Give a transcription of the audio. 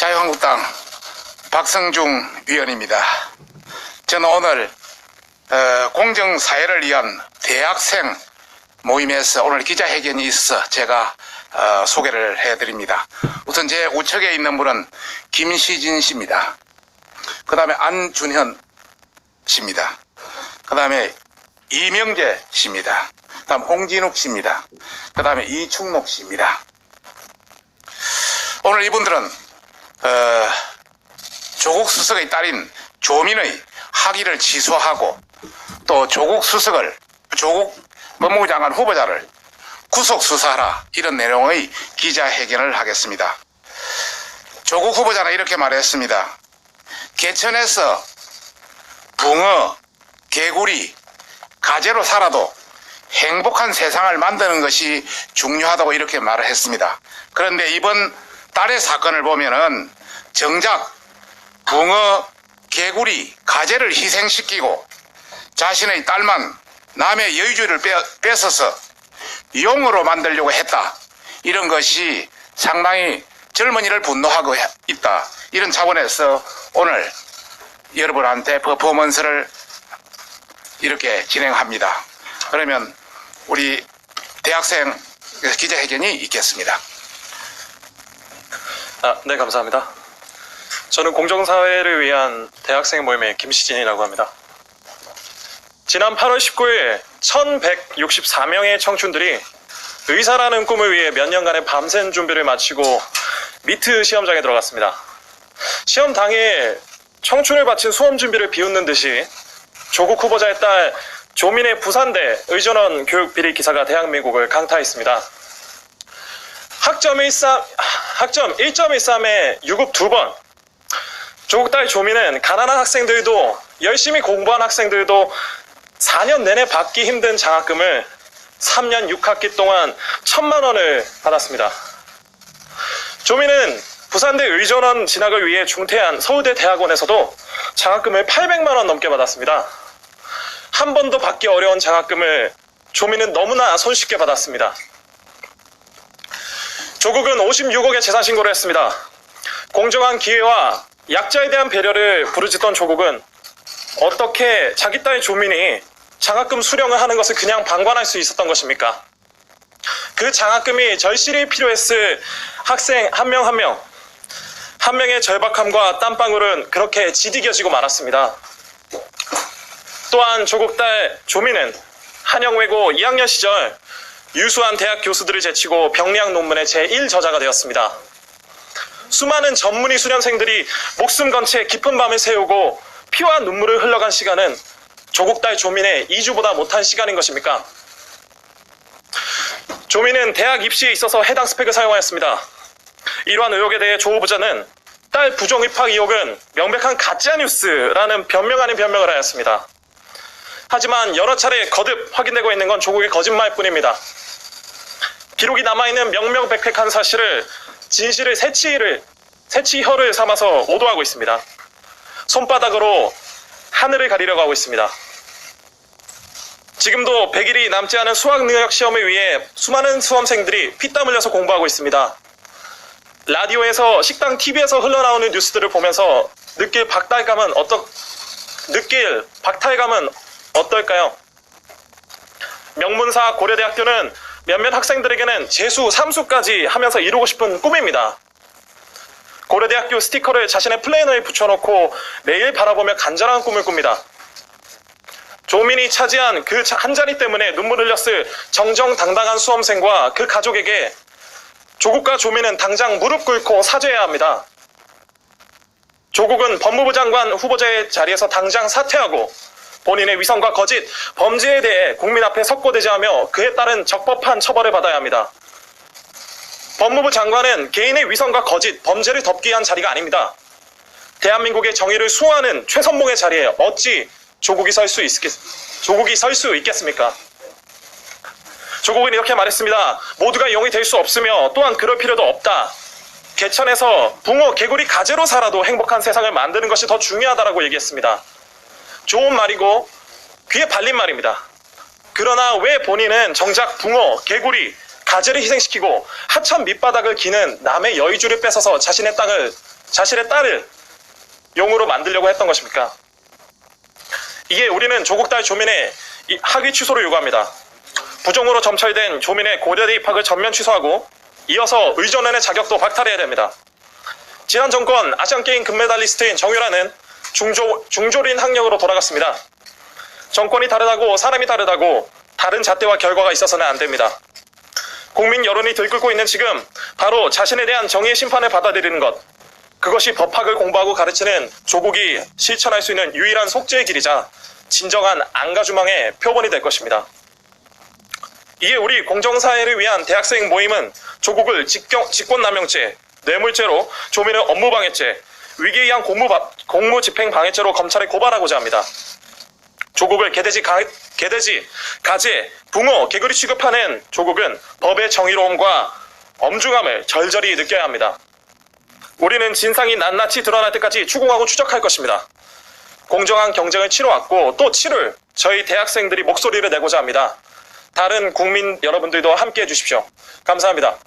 자유한국당 박성중 위원입니다. 저는 오늘 공정사회를 위한 대학생 모임에서 오늘 기자회견이 있어서 제가 소개를 해드립니다. 우선 제 우측에 있는 분은 김시진 씨입니다. 그 다음에 안준현 씨입니다. 그 다음에 이명재 씨입니다. 그 다음 홍진욱 씨입니다. 그 다음에 이충록 씨입니다. 오늘 이분들은 조국 수석의 딸인 조민의 학위를 취소하고 또 조국 법무부 장관 후보자를 구속 수사하라, 이런 내용의 기자회견을 하겠습니다. 조국 후보자는 이렇게 말했습니다. 개천에서 붕어, 개구리, 가재로 살아도 행복한 세상을 만드는 것이 중요하다고 이렇게 말을 했습니다. 그런데 이번 딸의 사건을 보면은 정작 붕어, 개구리, 가재를 희생시키고 자신의 딸만 남의 여유주의를 뺏어서 용으로 만들려고 했다, 이런 것이 상당히 젊은이를 분노하고 있다, 이런 차원에서 오늘 여러분한테 퍼포먼스를 이렇게 진행합니다. 그러면 우리 대학생 기자회견이 있겠습니다. 네, 감사합니다. 저는 공정사회를 위한 대학생 모임의 김시진이라고 합니다. 지난 8월 19일 1164명의 청춘들이 의사라는 꿈을 위해 몇 년간의 밤샘 준비를 마치고 미트 시험장에 들어갔습니다. 시험 당일 청춘을 바친 수험 준비를 비웃는 듯이 조국 후보자의 딸 조민의 부산대 의전원 교육 비리 기사가 대한민국을 강타했습니다. 학점 1.13에 유급 2번. 조국 딸 조민은 가난한 학생들도 열심히 공부한 학생들도 4년 내내 받기 힘든 장학금을 3년 6학기 동안 1,000만 원을 받았습니다. 조민은 부산대 의전원 진학을 위해 중퇴한 서울대 대학원에서도 장학금을 800만 원 넘게 받았습니다. 한 번도 받기 어려운 장학금을 조민은 너무나 손쉽게 받았습니다. 조국은 56억의 재산 신고를 했습니다. 공정한 기회와 약자에 대한 배려를 부르짖던 조국은 어떻게 자기 딸 조민이 장학금 수령을 하는 것을 그냥 방관할 수 있었던 것입니까? 그 장학금이 절실히 필요했을 학생 한 명 한 명의 절박함과 땀방울은 그렇게 지디겨지고 말았습니다. 또한 조국 딸 조민은 한영외고 2학년 시절 유수한 대학 교수들을 제치고 병리학 논문의 제1저자가 되었습니다. 수많은 전문의 수련생들이 목숨 건 채 깊은 밤을 새우고 피와 눈물을 흘러간 시간은 조국 딸 조민의 2주보다 못한 시간인 것입니까? 조민은 대학 입시에 있어서 해당 스펙을 사용하였습니다. 이러한 의혹에 대해 조 후보자는 딸 부정 입학 의혹은 명백한 가짜뉴스라는 변명 아닌 변명을 하였습니다. 하지만 여러 차례 거듭 확인되고 있는 건 조국의 거짓말뿐입니다. 기록이 남아있는 명명백백한 사실을 진실을 새치혀를 삼아서 오도하고 있습니다. 손바닥으로 하늘을 가리려고 하고 있습니다. 지금도 100일이 남지 않은 수학능력 시험을 위해 수많은 수험생들이 피땀 흘려서 공부하고 있습니다. 라디오에서 식당 TV에서 흘러나오는 뉴스들을 보면서 느낄 박탈감은 어떨까요? 명문사 고려대학교는 몇몇 학생들에게는 재수, 삼수까지 하면서 이루고 싶은 꿈입니다. 고려대학교 스티커를 자신의 플래너에 붙여놓고 매일 바라보며 간절한 꿈을 꿉니다. 조민이 차지한 그 한 자리 때문에 눈물 흘렸을 정정당당한 수험생과 그 가족에게 조국과 조민은 당장 무릎 꿇고 사죄해야 합니다. 조국은 법무부 장관 후보자의 자리에서 당장 사퇴하고 본인의 위선과 거짓, 범죄에 대해 국민 앞에 석고대죄하며 그에 따른 적법한 처벌을 받아야 합니다. 법무부 장관은 개인의 위선과 거짓, 범죄를 덮기 위한 자리가 아닙니다. 대한민국의 정의를 수호하는 최선봉의 자리에 어찌 조국이 설 수 있겠습니까? 조국은 이렇게 말했습니다. 모두가 용이 될 수 없으며 또한 그럴 필요도 없다. 개천에서 붕어, 개구리, 가재로 살아도 행복한 세상을 만드는 것이 더 중요하다라고 얘기했습니다. 좋은 말이고 귀에 발린 말입니다. 그러나 왜 본인은 정작 붕어, 개구리, 가재를 희생시키고 하천 밑바닥을 기는 남의 여의주를 뺏어서 자신의 땅을 자신의 딸을 용으로 만들려고 했던 것입니까? 이에 우리는 조국 딸 조민의 이 학위 취소를 요구합니다. 부정으로 점철된 조민의 고려대 입학을 전면 취소하고 이어서 의전원의 자격도 박탈해야 됩니다. 지난 정권 아시안게임 금메달리스트인 정유라는 중졸인 학력으로 돌아갔습니다. 정권이 다르다고 사람이 다르다고 다른 잣대와 결과가 있어서는 안 됩니다. 국민 여론이 들끓고 있는 지금 바로 자신에 대한 정의의 심판을 받아들이는 것, 그것이 법학을 공부하고 가르치는 조국이 실천할 수 있는 유일한 속죄의 길이자 진정한 안가주망의 표본이 될 것입니다. 이에 우리 공정사회를 위한 대학생 모임은 조국을 직권남용죄, 뇌물죄로 조민을 업무방해죄, 위기에 의한 공무집행방해죄로 검찰에 고발하고자 합니다. 조국을 개돼지, 가재, 붕어, 개구리 취급하는 조국은 법의 정의로움과 엄중함을 절절히 느껴야 합니다. 우리는 진상이 낱낱이 드러날 때까지 추궁하고 추적할 것입니다. 공정한 경쟁을 치러왔고 또 치를 저희 대학생들이 목소리를 내고자 합니다. 다른 국민 여러분들도 함께해 주십시오. 감사합니다.